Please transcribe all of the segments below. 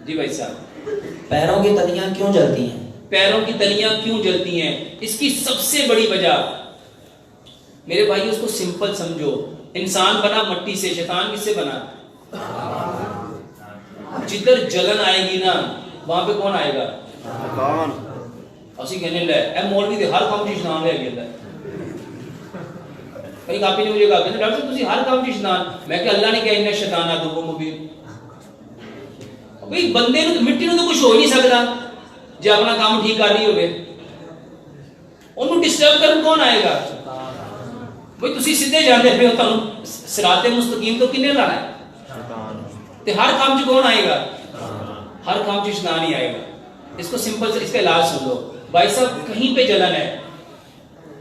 जी भाई साहब। पैरों की तलियां क्यों जलती हैं? पैरों की तलियां क्यों जलती हैं? इसकी सबसे बड़ी वजह मेरे भाई, उसको सिंपल समझो। इंसान बना मट्टी से, शैतान किससे बना? जिधर जलन आएगी ना वहां पे कौन आएगा? असि कहने ले ए मौलवी दे हर काम च इशनान ले गया। कई कापी ने मुझे कहा डॉक्टर साहब तुसी हर काम च इशनान, मैं कि अल्लाह ने कहा इन्ना शैतान अदुव्वुम मुबीन। भाई बंदे नु मिट्टी नु तो कुछ हो ही नहीं सकता जे अपना काम ठीक कर रही होवे, ओनू डिस्टर्ब करन कौन आएगा? भाई तुसी सीधे जांदे पे हो, तुहानू सिराते मुस्तकीम तो किन्ने लाना है? ते हर काम च कौन आएगा? हर काम च इशनान ही आएगा। इसको सिंपल से इसका इलाज सुन लो भाई साहब। कहीं पे जलन है,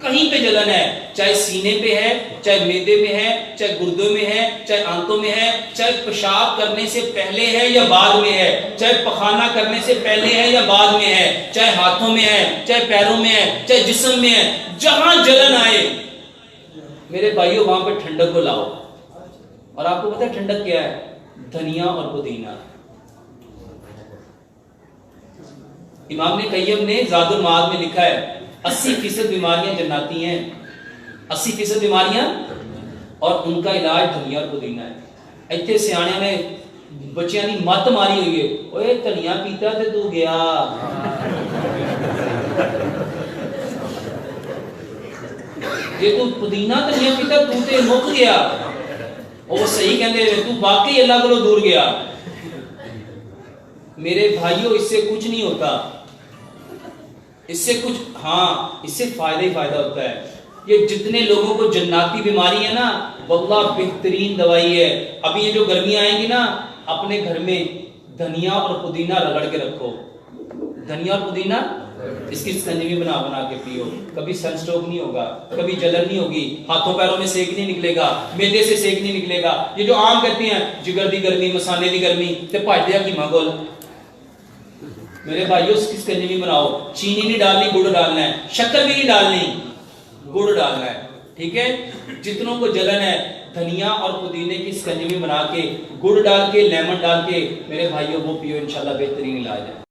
कहीं पे जलन है, चाहे सीने पे है, चाहे मैदे में है, चाहे गुर्दों में है, चाहे आंतों में है, चाहे पेशाब करने से पहले है या बाद में है, चाहे पखाना करने से पहले है या बाद में है, चाहे हाथों में है, चाहे पैरों में है, चाहे जिस्म में है, जहां जलन आए मेरे भाइयों वहां पे ठंडक को लाओ। और आपको पता है ठंडक क्या है? धनिया और पुदीना। इमाम ने कय्यम ने ज़ादुल माद में लिखा है 80% बीमारियां जन्नती हैं, 80% बीमारियां, और उनका इलाज धनिया और पुदीना है। इतने सियाणियां ने बच्चियां की मत मारी हुई है, ओए धनिया पीता ते तू गया, जे तू पुदीना धनिया पीता तू ते मुक गया। वो सही कहते तू वाकई अल्लाह को दूर गया। मेरे भाइयों इससे कुछ नहीं होता, इससे कुछ, हाँ इससे फायदा ही फायदा होता है। ये जितने लोगों को जन्नाती बीमारी है ना, वल्लाह बेहतरीन दवाई है। अभी ये जो गर्मियां आएंगी ना, अपने घर में धनिया और पुदीना रगड़ के रखो। धनिया और पुदीना इसकी संजीवी बना बना के पियो, कभी सनस्ट्रोक नहीं होगा, कभी जलन नहीं होगी, हाथों पैरों में सेक नहीं निकलेगा, मैदे से सेक नहीं निकलेगा। ये जो आम कहते हैं जिगर दी गर्मी, मसाले दी गर्मी ते भाजदिया कीमा गोल, मेरे भाइयों इसकी संजीवी बनाओ। चीनी नहीं डालनी, गुड़ डालना है, शक्कर भी नहीं डालनी, गुड़ डालना है, ठीक है। जितनों को जलन है धनिया और पुदीने की संजीवी बना के, गुड़ डाल के, लेमन डाल के मेरे भाइयों वो पियो, इंशाल्लाह बेहतरीन इलाज है।